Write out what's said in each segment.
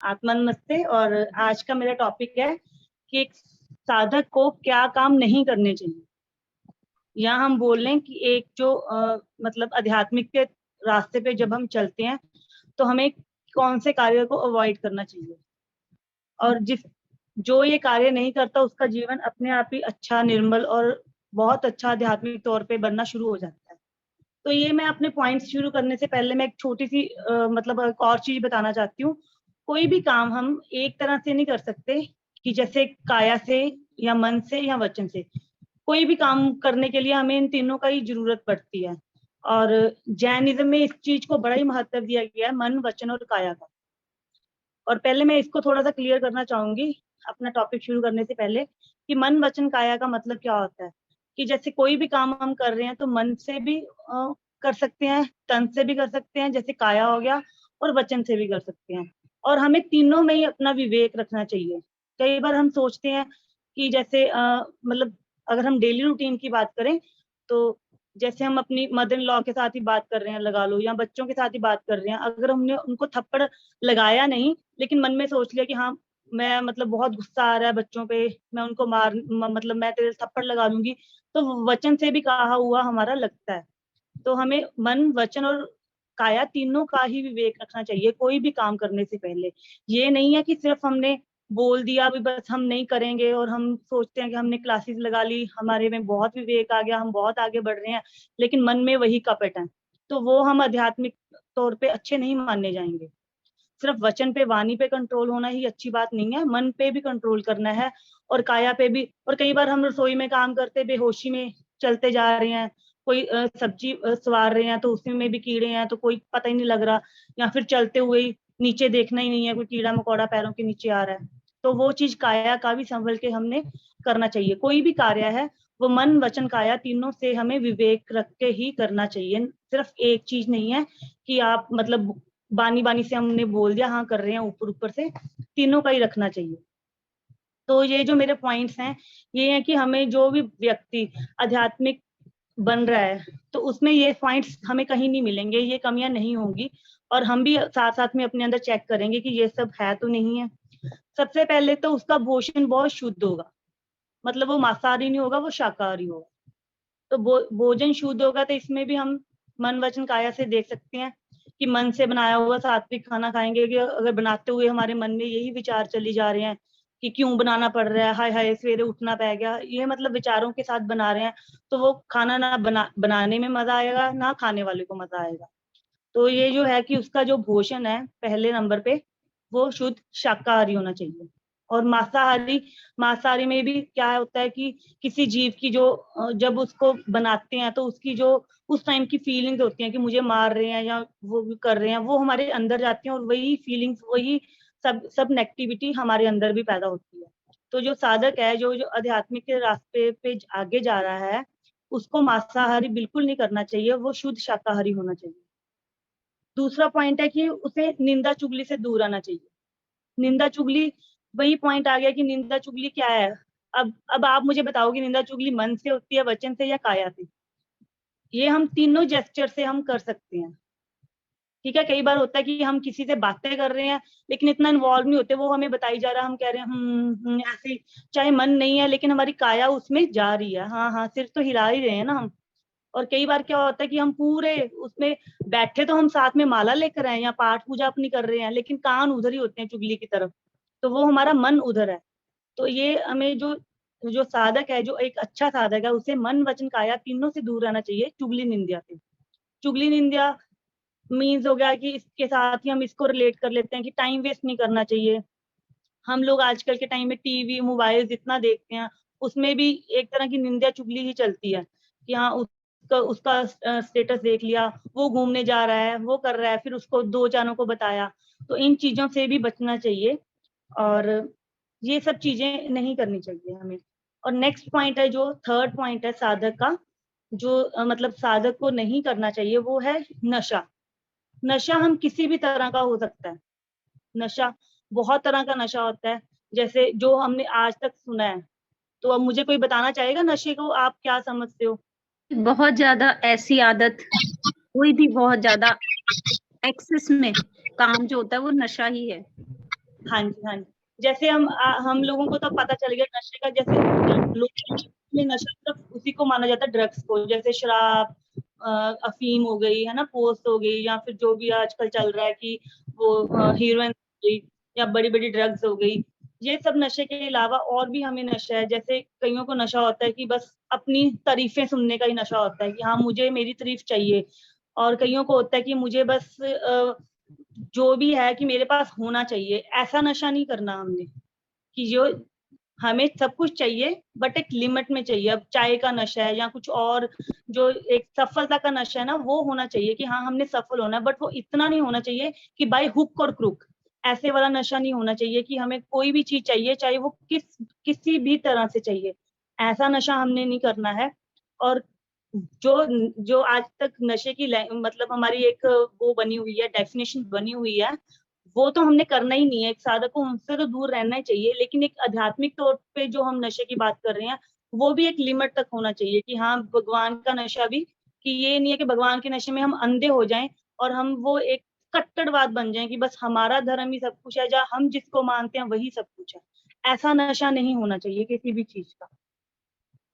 आत्मा नमस्ते। और आज का मेरा टॉपिक है कि एक साधक को क्या काम नहीं करने चाहिए। यहाँ हम बोल रहे हैं कि एक जो मतलब आध्यात्मिक के रास्ते पे जब हम चलते हैं तो हमें कौन से कार्य को अवॉइड करना चाहिए, और जो ये कार्य नहीं करता उसका जीवन अपने आप ही अच्छा, निर्मल और बहुत अच्छा आध्यात्मिक तौर पे बनना शुरू हो जाता है। तो ये मैं अपने पॉइंट्स शुरू करने से पहले मैं एक छोटी सी मतलब एक और चीज बताना चाहती हूँ। कोई भी काम हम एक तरह से नहीं कर सकते कि जैसे काया से या मन से या वचन से। कोई भी काम करने के लिए हमें इन तीनों का ही जरूरत पड़ती है। और जैनिज्म में इस चीज को बड़ा ही महत्व दिया गया है, मन, वचन और काया का। और पहले मैं इसको थोड़ा सा क्लियर करना चाहूंगी अपना टॉपिक शुरू करने से पहले कि मन, वचन, काया का मतलब क्या होता है। कि जैसे कोई भी काम हम कर रहे हैं तो मन से भी कर सकते हैं, तन से भी कर सकते हैं जैसे काया हो गया, और वचन से भी कर सकते हैं। और हमें तीनों में ही अपना विवेक रखना चाहिए। कई बार हम सोचते हैं कि जैसे मतलब अगर हम डेली रूटीन की बात करें तो जैसे हम अपनी मदर इन लॉ के साथ ही बात कर रहे हैं लगा लो, या बच्चों के साथ ही बात कर रहे हैं, अगर हमने उनको थप्पड़ लगाया नहीं लेकिन मन में सोच लिया कि हाँ मैं मतलब बहुत गुस्सा आ रहा है बच्चों पे, मैं उनको मतलब मैं तेरे थप्पड़ लगा दूंगी, तो वचन से भी कहा हुआ हमारा लगता है। तो हमें मन, वचन और काया तीनों का ही विवेक रखना चाहिए कोई भी काम करने से पहले। ये नहीं है कि सिर्फ हमने बोल दिया अभी बस हम नहीं करेंगे और हम सोचते हैं कि हमने क्लासेस लगा ली, हमारे में बहुत विवेक आ गया, हम बहुत आगे बढ़ रहे हैं, लेकिन मन में वही कपट है, तो वो हम आध्यात्मिक तौर पे अच्छे नहीं माने जाएंगे। सिर्फ वचन पे, वाणी पे कंट्रोल होना ही अच्छी बात नहीं है, मन पे भी कंट्रोल करना है और काया पे भी। और कई बार हम रसोई में काम करते बेहोशी में चलते जा रहे हैं, कोई सब्जी सवार रहे हैं तो उसमें भी कीड़े हैं तो कोई पता ही नहीं लग रहा, या फिर चलते हुए ही नीचे देखना ही नहीं है, कोई कीड़ा मकोड़ा पैरों के नीचे आ रहा है, तो वो चीज काया का भी संभल के हमने करना चाहिए। कोई भी कार्य है वो मन, वचन, काया तीनों से हमें विवेक रख के ही करना चाहिए। सिर्फ एक चीज नहीं है कि आप मतलब बानी बानी से हमने बोल दिया हाँ कर रहे हैं, ऊपर ऊपर से तीनों का ही रखना चाहिए। तो ये जो मेरे पॉइंट्स हैं ये है कि हमें जो भी व्यक्ति आध्यात्मिक बन रहा है तो उसमें ये पॉइंट्स हमें कहीं नहीं मिलेंगे, ये कमियां नहीं होंगी, और हम भी साथ साथ में अपने अंदर चेक करेंगे कि ये सब है तो नहीं है। सबसे पहले तो उसका भोजन बहुत शुद्ध होगा, मतलब वो मांसाहारी नहीं होगा, वो शाकाहारी होगा। तो भोजन शुद्ध होगा तो इसमें भी हम मन, वचन, काया से देख सकते हैं कि मन से बनाया हुआ सात्विक खाना खाएंगे कि अगर बनाते हुए हमारे मन में यही विचार चली जा रहे हैं कि क्यों बनाना पड़ रहा है, हाय हाय सवेरे उठना पड़ गया, ये मतलब विचारों के साथ बना रहे हैं, तो वो खाना ना बनाने में मजा आएगा ना खाने वाले को मजा आएगा। तो ये जो है कि उसका जो भोजन है पहले नंबर पे वो शुद्ध शाकाहारी होना चाहिए। और मांसाहारी, मांसाहारी में भी क्या होता है कि किसी जीव की जो जब उसको बनाते हैं तो उसकी जो उस टाइम की फीलिंग्स होती हैं कि मुझे मार रहे हैं या वो भी कर रहे हैं, वो हमारे अंदर जाती हैं और वही फीलिंग्स, वही सब नेगेटिविटी हमारे अंदर भी पैदा होती है। तो जो साधक है, जो जो आध्यात्मिक के रास्ते पे आगे जा रहा है, उसको मांसाहारी बिल्कुल नहीं करना चाहिए, वो शुद्ध शाकाहारी होना चाहिए। दूसरा पॉइंट है कि उसे निंदा चुगली से दूर आना चाहिए। निंदा चुगली, वही पॉइंट आ गया कि निंदा चुगली क्या है। अब आप मुझे बताओगे निंदा चुगली मन से होती है, वचन से, या काया से। ये हम तीनों जेस्चर से हम कर सकते हैं। ठीक है, कई बार होता है कि हम किसी से बातें कर रहे हैं लेकिन इतना इन्वॉल्व नहीं होते, वो हमें बताई जा रहा है, हम कह रहे हैं ऐसे ही, चाहे मन नहीं है लेकिन हमारी काया उसमें जा रही है, हाँ हाँ सिर तो हिला ही रहे हैं ना हम। और कई बार क्या होता है कि हम पूरे उसमें बैठे तो हम साथ में माला लेकर आए या पाठ पूजा अपनी कर रहे हैं, लेकिन कान उधर ही होते हैं चुगली की तरफ, तो वो हमारा मन उधर है। तो ये हमें जो जो साधक है, जो एक अच्छा साधक है, उसे मन, वचन, काया तीनों से दूर रहना चाहिए चुगली निंदा से। चुगली निंदा मीन्स हो गया कि इसके साथ ही हम इसको रिलेट कर लेते हैं कि टाइम वेस्ट नहीं करना चाहिए। हम लोग आजकल के टाइम में टीवी मोबाइल जितना देखते हैं उसमें भी एक तरह की निंदा चुगली ही चलती है कि हाँ उसका उसका स्टेटस देख लिया, वो घूमने जा रहा है, वो कर रहा है, फिर उसको दो जानों को बताया। तो इन चीजों से भी बचना चाहिए और ये सब चीजें नहीं करनी चाहिए हमें। और नेक्स्ट पॉइंट है, जो थर्ड पॉइंट है साधक का, जो मतलब साधक को नहीं करना चाहिए, वो है नशा। नशा हम किसी भी तरह का हो सकता है। नशा बहुत तरह का नशा होता है, जैसे जो हमने आज तक सुना है। तो अब मुझे कोई बताना चाहेगा नशे को आप क्या समझते हो। बहुत ज्यादा ऐसी आदत, कोई भी बहुत ज्यादा एक्सेस में काम जो होता है वो नशा ही है। हाँ जी, हाँ जी। जैसे हम लोगों को तो पता चल गया नशे का, जैसे लोग में नशा सिर्फ उसी को माना जाता है, ड्रग्स को, जैसे शराब, अफीम हो गई है ना, पोस्ट हो गई, या फिर जो भी आजकल चल रहा है कि वो हीरोइन हो गई या बड़ी बड़ी ड्रग्स हो गई। ये सब नशे के अलावा और भी हमें नशा है, जैसे कईयों को नशा होता है कि बस अपनी तारीफें सुनने का ही नशा होता है कि हाँ मुझे मेरी तारीफ चाहिए, और कईयों को होता है कि मुझे बस जो भी है कि मेरे पास होना चाहिए। ऐसा नशा नहीं करना हमने, कि जो हमें सब कुछ चाहिए बट एक लिमिट में चाहिए। अब चाय का नशा है या कुछ और, जो एक सफलता का नशा है ना, वो होना चाहिए कि हाँ हमने सफल होना है, बट वो इतना नहीं होना चाहिए कि बाय हुक और क्रुक। ऐसे वाला नशा नहीं होना चाहिए कि हमें कोई भी चीज चाहिए, चाहे वो किसी भी तरह से चाहिए। ऐसा नशा हमने नहीं करना है। और जो जो आज तक नशे की मतलब हमारी एक वो बनी हुई है, डेफिनेशन बनी हुई है, वो तो हमने करना ही नहीं है। एक साधक को उनसे तो दूर रहना ही चाहिए, लेकिन एक आध्यात्मिक तौर पे जो हम नशे की बात कर रहे हैं, वो भी एक लिमिट तक होना चाहिए कि हाँ भगवान का नशा भी, कि ये नहीं है कि भगवान के नशे में हम अंधे हो जाएं और हम वो एक कट्टरवाद बन जाएं कि बस हमारा धर्म ही सब कुछ है, जहाँ हम जिसको मानते हैं वही सब कुछ है। ऐसा नशा नहीं होना चाहिए किसी भी चीज का।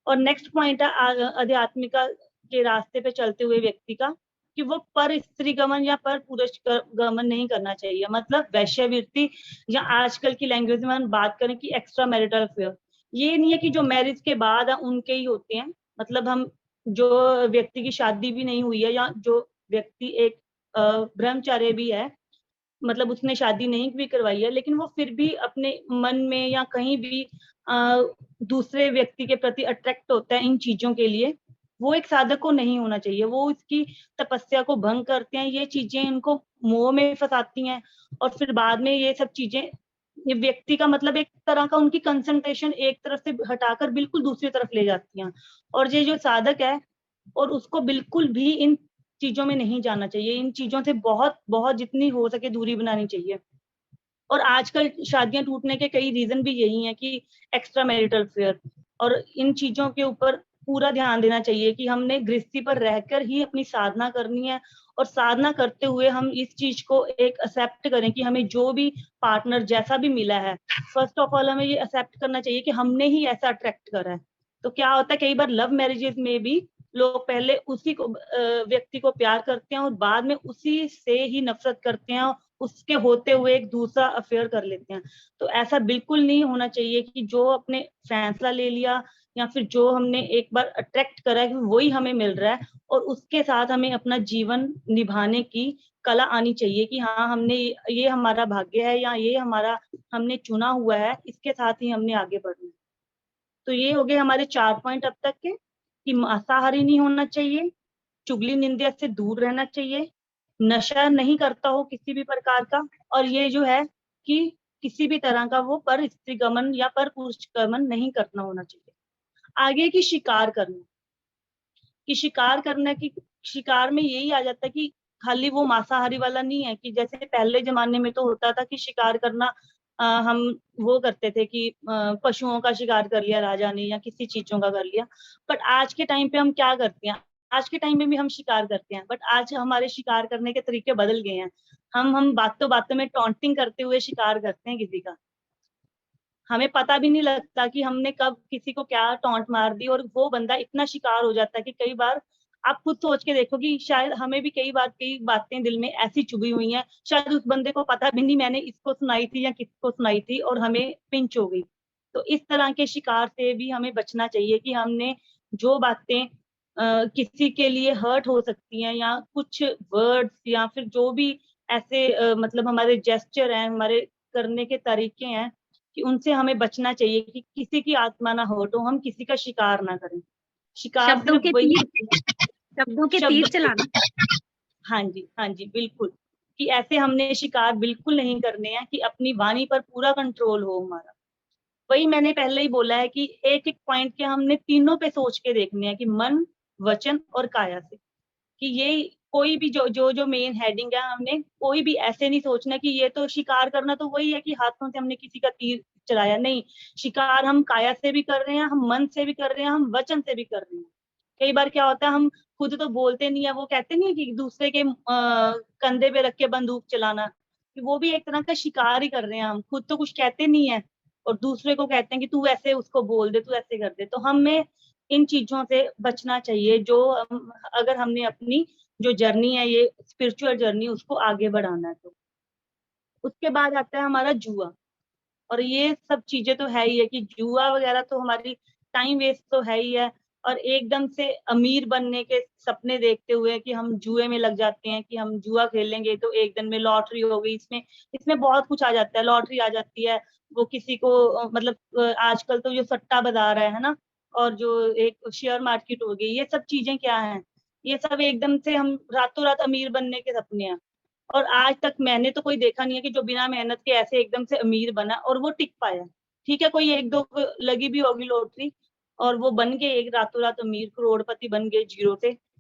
और नेक्स्ट पॉइंट है आध्यात्मिका के रास्ते पे चलते हुए व्यक्ति का, कि वो पर स्त्री गमन या पर पुरुष गमन नहीं करना चाहिए। मतलब वैश्यवृत्ति, या आजकल की लैंग्वेज में हम बात करें कि एक्स्ट्रा मैरिटल अफेयर, ये नहीं है कि जो मैरिज के बाद है उनके ही होते हैं। मतलब हम जो व्यक्ति की शादी भी नहीं हुई है, या जो व्यक्ति एक ब्रह्मचार्य भी है, मतलब उसने शादी नहीं भी करवाई है, लेकिन वो फिर भी अपने मन में या कहीं भी दूसरे व्यक्ति के प्रति अट्रैक्ट होता है इन चीजों के लिए, वो एक साधक को नहीं होना चाहिए। वो इसकी तपस्या को भंग करते हैं, ये चीजें इनको मोह में फंसाती हैं, और फिर बाद में ये सब चीजें, ये व्यक्ति का मतलब एक तरह का उनकी कंसंट्रेशन एक तरफ से हटाकर बिल्कुल दूसरी तरफ ले जाती हैं। और ये जो साधक है, और उसको बिल्कुल भी इन चीजों में नहीं जाना चाहिए। इन चीजों से बहुत बहुत जितनी हो सके दूरी बनानी चाहिए। और आजकल शादियां टूटने के कई रीजन भी यही हैं कि एक्स्ट्रा मैरिटल अफेयर। और इन चीजों के ऊपर पूरा ध्यान देना चाहिए कि हमने गृहस्थी पर रहकर ही अपनी साधना करनी है, और साधना करते हुए हम इस चीज को एक एक्सेप्ट करें कि हमें जो भी पार्टनर जैसा भी मिला है, फर्स्ट ऑफ ऑल हमें ये एक्सेप्ट करना चाहिए कि हमने ही ऐसा अट्रैक्ट करा है। तो क्या होता है कई बार लव मैरिजेस में भी लोग पहले उसी को व्यक्ति को प्यार करते हैं और बाद में उसी से ही नफरत करते हैं, उसके होते हुए एक दूसरा अफेयर कर लेते हैं। तो ऐसा बिल्कुल नहीं होना चाहिए कि जो अपने फैसला ले लिया, या फिर जो हमने एक बार अट्रैक्ट करा है कि वही हमें मिल रहा है, और उसके साथ हमें अपना जीवन निभाने की कला आनी चाहिए कि हाँ हमने ये हमारा भाग्य है, या ये हमारा हमने चुना हुआ है, इसके साथ ही हमने आगे बढ़ना है। तो ये हो गए हमारे 4 पॉइंट अब तक के, कि मांसाहारी नहीं होना चाहिए, चुगली निंदा से दूर रहना चाहिए, नशा नहीं करता हो किसी भी प्रकार का, और ये जो है कि किसी भी तरह का वो पर स्त्री गमन या पर पुरुष गमन नहीं करना होना चाहिए। आगे की शिकार करना, कि शिकार करने की, शिकार में यही आ जाता है कि खाली वो मांसाहारी वाला नहीं है, कि जैसे पहले जमाने में तो होता था कि शिकार करना हम वो करते थे कि पशुओं का शिकार कर लिया राजा ने, या किसी चीजों का कर लिया। बट आज के टाइम पे हम क्या करते हैं, आज के टाइम में भी हम शिकार करते हैं, बट आज हमारे शिकार करने के तरीके बदल गए हैं। हम बातों बातों में टॉन्टिंग करते हुए शिकार करते हैं किसी का, हमें पता भी नहीं लगता कि हमने कब किसी को क्या टॉन्ट मार दी, और वो बंदा इतना शिकार हो जाता है कि कई बार आप खुद सोच के देखो कि शायद हमें भी कई बार कई बातें दिल में ऐसी चुभी हुई हैं, शायद उस बंदे को पता भी नहीं मैंने इसको सुनाई थी या किसको सुनाई थी, और हमें पिंच हो गई। तो इस तरह के शिकार से भी हमें बचना चाहिए कि हमने जो बातें किसी के लिए हर्ट हो सकती हैं, या कुछ वर्ड्स, या फिर जो भी ऐसे मतलब हमारे जेस्चर हैं, हमारे करने के तरीके हैं, कि उनसे हमें बचना चाहिए कि किसी की आत्मा ना हर्ट हो, हम किसी का शिकार ना करें। शिकार शब्दों सिर्फ के वही तीर शब्दों के तीर शब्द, चलाना। हाँ जी हाँ जी बिल्कुल, कि ऐसे हमने शिकार बिल्कुल नहीं करने हैं, कि अपनी वाणी पर पूरा कंट्रोल हो हमारा। वही मैंने पहले ही बोला है कि एक एक पॉइंट के हमने तीनों पे सोच के देखने हैं, कि मन, वचन और काया से, कि ये कोई भी जो मेन हेडिंग है, हमने कोई भी ऐसे नहीं सोचना कि ये तो शिकार करना तो वही है कि हाथों से हमने किसी का तीर चलाया, नहीं। शिकार हम काया से भी कर रहे हैं, हम मन से भी कर रहे हैं, हम वचन से भी कर रहे हैं। कई बार क्या होता है हम खुद तो बोलते नहीं है, वो कहते नहीं है कि दूसरे के कंधे पे रख के बंदूक चलाना, कि वो भी एक तरह का शिकार ही कर रहे हैं। हम खुद तो कुछ कहते नहीं है और दूसरे को कहते हैं कि तू ऐसे उसको बोल दे, तू ऐसे कर दे। तो हमें इन चीजों से बचना चाहिए, जो अगर हमने अपनी जो जर्नी है, ये स्पिरिचुअल जर्नी, उसको आगे बढ़ाना है। तो उसके बाद आता है हमारा जुआ। और ये सब चीजें तो है ही है कि जुआ वगैरह तो हमारी टाइम वेस्ट तो है ही है। और एकदम से अमीर बनने के सपने देखते हुए कि हम जुए में लग जाते हैं, कि हम जुआ खेलेंगे तो एक दिन में लॉटरी हो गई, इसमें इसमें बहुत कुछ आ जाता है, लॉटरी आ जाती है। वो किसी को मतलब आजकल तो जो सट्टा बाजार है ना, और जो एक शेयर मार्केट हो गई, ये सब चीजें क्या है, ये सब एकदम से हम रातों रात अमीर बनने के सपने हैं। और आज तक मैंने तो कोई देखा नहीं है कि जो बिना मेहनत के ऐसे एकदम से अमीर बना और वो टिक पाया। ठीक है, कोई एक दो को लगी भी होगी लॉटरी और वो बन गए एक रातों रात अमीर, करोड़पति बन गए,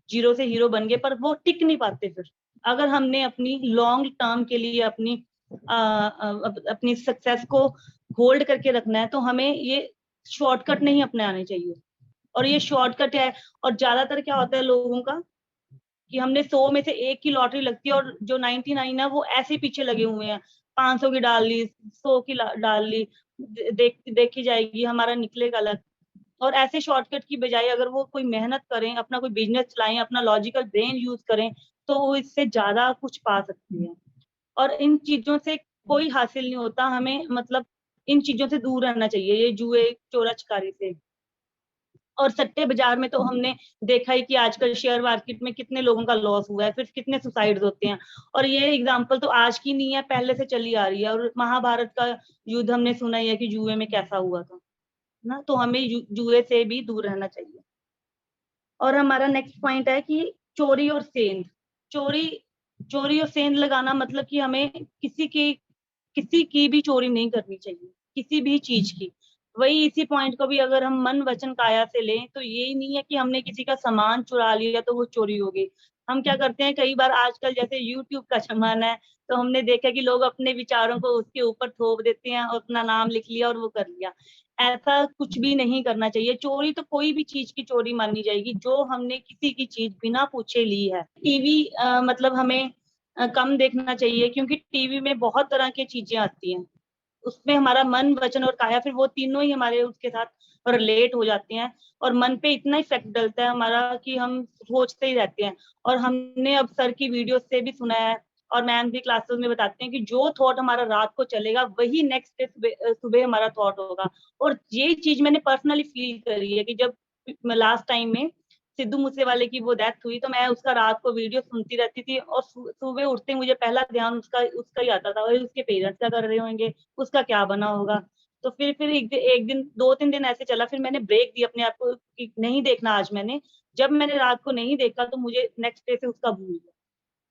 जीरो से हीरो बन गए, पर वो टिक नहीं पाते फिर। अगर हमने अपनी लॉन्ग टर्म के लिए अपनी सक्सेस को होल्ड करके रखना है, तो हमें ये शॉर्टकट नहीं अपनाने चाहिए। और ये शॉर्टकट है। और ज्यादातर क्या होता है लोगों का, कि हमने 100 में से एक की लॉटरी लगती है और जो 99 है वो ऐसे पीछे लगे हुए हैं। 500 की डाल ली, 100 की डाल ली, देखी जाएगी, हमारा निकलेगा अलग। और ऐसे शॉर्टकट की बजाय अगर वो कोई मेहनत करें, अपना कोई बिजनेस चलाएं, अपना लॉजिकल ब्रेन यूज करें, तो वो इससे ज्यादा कुछ पा सकती है। और इन चीजों से कोई हासिल नहीं होता, हमें मतलब इन चीजों से दूर रहना चाहिए, ये जुए चोरा चकारी से। और सट्टे बाजार में तो हमने देखा ही कि आजकल शेयर मार्केट में कितने लोगों का लॉस हुआ है, फिर कितने सुसाइड्स होते हैं। और ये एग्जांपल तो आज की नहीं है, पहले से चली आ रही है। और महाभारत का युद्ध हमने सुना ही है कि जुए में कैसा हुआ था ना। तो हमें जुए से भी दूर रहना चाहिए। और हमारा नेक्स्ट पॉइंट है कि चोरी और सेंध। चोरी चोरी और सेंध लगाना मतलब कि हमें किसी की भी चोरी नहीं करनी चाहिए, किसी भी चीज की। वही इसी पॉइंट को भी अगर हम मन वचन काया से लें, तो ये नहीं है कि हमने किसी का सामान चुरा लिया तो वो चोरी हो गई। हम क्या करते हैं कई बार, आजकल जैसे यूट्यूब का जमाना है, तो हमने देखा कि लोग अपने विचारों को उसके ऊपर थोप देते हैं और अपना नाम लिख लिया और वो कर लिया। ऐसा कुछ भी नहीं करना चाहिए। चोरी तो कोई भी चीज की चोरी मानी जाएगी जो हमने किसी की चीज बिना पूछे ली है। टीवी मतलब हमें कम देखना चाहिए, क्योंकि टीवी में बहुत तरह की चीजें आती हैं। उसमें हमारा मन वचन और काया, फिर वो तीनों ही हमारे उसके साथ रिलेट हो जाते हैं। और मन पे इतना इफेक्ट डलता है हमारा कि हम सोचते ही रहते हैं। और हमने अब सर की वीडियो से भी सुना है, और मैम भी क्लासेस में बताते हैं कि जो थॉट हमारा रात को चलेगा वही नेक्स्ट डे सुबह हमारा थॉट होगा। और ये चीज मैंने पर्सनली फील करी है कि जब लास्ट टाइम में सिद्धू मूसेवाले की वो डेथ हुई, तो मैं उसका रात को वीडियो सुनती रहती थी, और सुबह उठते मुझे पहला ध्यान उसका उसका ही आता था, और उसके पेरेंट्स क्या कर रहे होंगे, उसका क्या बना होगा। तो फिर एक दिन 2-3 दिन ऐसे चला, फिर मैंने ब्रेक दी अपने आप को कि नहीं देखना आज मैंने। जब मैंने रात को नहीं देखा तो मुझे नेक्स्ट डे से उसका भूल गया।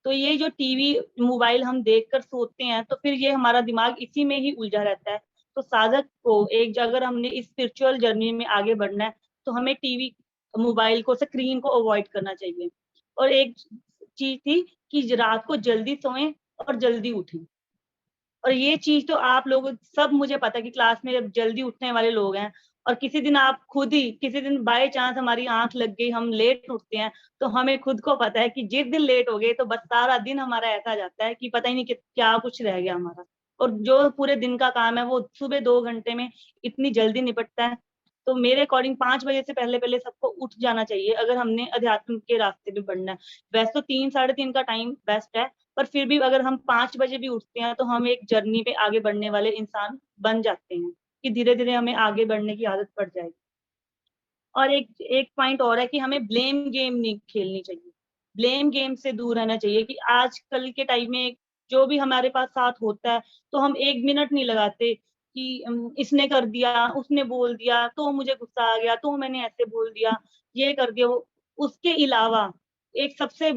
तो ये जो टीवी मोबाइल हम देखकर सोते हैं, तो फिर ये हमारा दिमाग इसी में ही उलझा रहता है। तो साधक को एक, अगर हमने इस स्पिरिचुअल जर्नी में आगे बढ़ना है, तो हमें टीवी मोबाइल को, स्क्रीन को अवॉइड करना चाहिए। और एक चीज थी कि रात को जल्दी सोएं और जल्दी उठें। और ये चीज तो आप लोग सब, मुझे पता है कि क्लास में जब जल्दी उठने वाले लोग हैं, और किसी दिन आप खुद ही, किसी दिन बाय चांस हमारी आंख लग गई, हम लेट उठते हैं, तो हमें खुद को पता है कि जिस दिन लेट हो गए तो बस सारा दिन हमारा ऐसा जाता है कि पता ही नहीं कि क्या कुछ रह गया हमारा। और जो पूरे दिन का काम है वो सुबह 2 घंटे में इतनी जल्दी निपटता है। तो मेरे अकॉर्डिंग 5 बजे से पहले पहले सबको उठ जाना चाहिए, अगर हमने अध्यात्म के रास्ते पे बढ़ना है। वैसे तो 3-3:30 का टाइम बेस्ट है, पर फिर भी अगर हम 5 बजे भी उठते हैं तो हम एक जर्नी पे आगे बढ़ने वाले इंसान बन जाते हैं, कि धीरे धीरे हमें आगे बढ़ने की आदत पड़ जाएगी। और एक एक पॉइंट और है कि हमें ब्लेम गेम नहीं खेलनी चाहिए। ब्लेम गेम से दूर रहना चाहिए, कि आजकल के टाइम में जो भी हमारे पास साथ होता है, तो हम 1 मिनट नहीं लगाते कि इसने कर दिया, उसने बोल दिया तो मुझे गुस्सा आ गया, तो मैंने ऐसे बोल दिया, ये कर दिया वो। उसके अलावा एक सबसे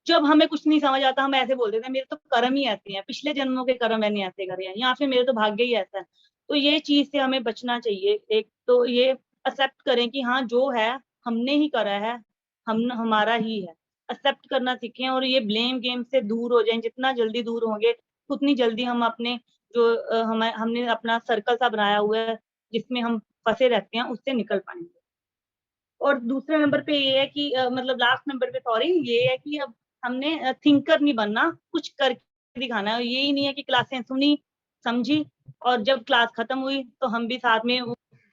जब हमें कुछ नहीं समझ आता, हम ऐसे बोल देते हैं मेरे तो कर्म ही ऐसे हैं, पिछले जन्मों के कर्म मैंने ऐसे करे हैं, या फिर मेरे तो भाग्य ही ऐसा है। तो ये चीज से हमें बचना चाहिए। एक तो ये एक्सेप्ट करें कि हाँ जो है हमने ही करा है, हम हमारा ही है। एक्सेप्ट करना सीखें और ये ब्लेम गेम से दूर हो जाएं। जितना जल्दी दूर होंगे उतनी जल्दी हम अपने जो हमने अपना सर्कल सा बनाया हुआ है जिसमें हम फंसे रहते हैं, उससे निकल पाएंगे। और दूसरे नंबर पे ये है कि मतलब लास्ट नंबर पे सॉरी, ये है कि अब हमने थिंकर नहीं बनना, कुछ कर दिखाना है। यही नहीं है कि क्लासें सुनी, समझी और जब क्लास खत्म हुई तो हम भी साथ में,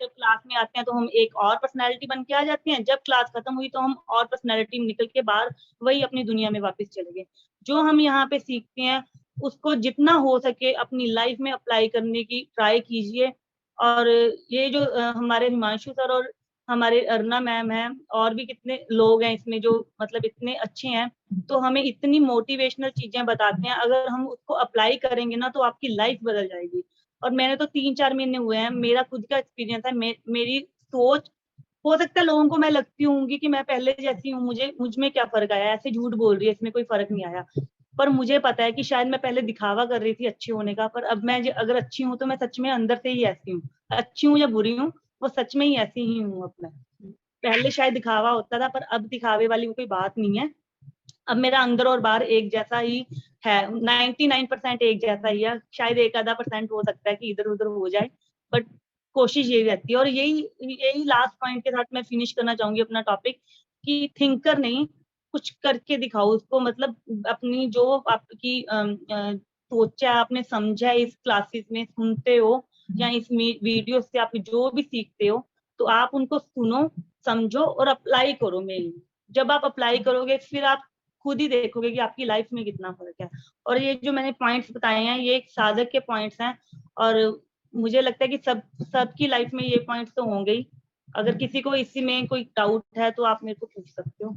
जब क्लास में आते हैं तो हम एक और पर्सनैलिटी बन के आ जाते हैं, जब क्लास खत्म हुई तो हम और पर्सनैलिटी निकल के बाहर वही अपनी दुनिया में वापस चले गए। जो हम यहाँ पे सीखते हैं उसको जितना हो सके अपनी लाइफ में अप्लाई करने की ट्राई कीजिए। और ये जो हमारे हिमांशु सर और हमारे अर्ना मैम हैं और भी कितने लोग हैं इसमें जो मतलब इतने अच्छे हैं, तो हमें इतनी मोटिवेशनल चीजें बताते हैं, अगर हम उसको अप्लाई करेंगे ना तो आपकी लाइफ बदल जाएगी। और मैंने तो 3-4 महीने हुए हैं, मेरा खुद का एक्सपीरियंस है, मेरी सोच, हो सकता है लोगों को मैं लगती होंगी कि मैं पहले जैसी हूँ, मुझ में क्या फर्क आया, ऐसे झूठ बोल रही है, इसमें कोई फर्क नहीं आया। पर मुझे पता है कि शायद मैं पहले दिखावा कर रही थी अच्छी होने का, पर अब मैं अगर अच्छी हूँ तो मैं सच में अंदर से ही ऐसी हूँ। अच्छी हूँ या बुरी हूँ, वो सच में ही ऐसी ही हूँ अब मैं। पहले शायद दिखावा होता था, पर अब दिखावे वाली कोई बात नहीं है। अब मेरा अंदर और बाहर एक जैसा ही है, 99% एक जैसा ही है। शायद एक आधा % हो सकता है कि इधर उधर हो जाए, बट कोशिश यही रहती है। और यही लास्ट पॉइंट के साथ मैं फिनिश करना चाहूंगी अपना टॉपिक, कि थिंकर नहीं, कुछ करके दिखाओ उसको। मतलब अपनी जो आपकी सोचा आपने समझा इस क्लासेस में सुनते हो या इस वीडियो से आप जो भी सीखते हो, तो आप उनको सुनो, समझो और अप्लाई करो। मेरी जब आप अप्लाई करोगे फिर आप खुद ही देखोगे कि आपकी लाइफ में कितना फर्क है। और ये जो मैंने पॉइंट्स बताए हैं ये एक साधक के पॉइंट्स हैं, और मुझे लगता है कि सबकी लाइफ में ये पॉइंट्स तो होंगे ही। अगर किसी को इसी में कोई डाउट है तो आप मेरे को पूछ सकते हो।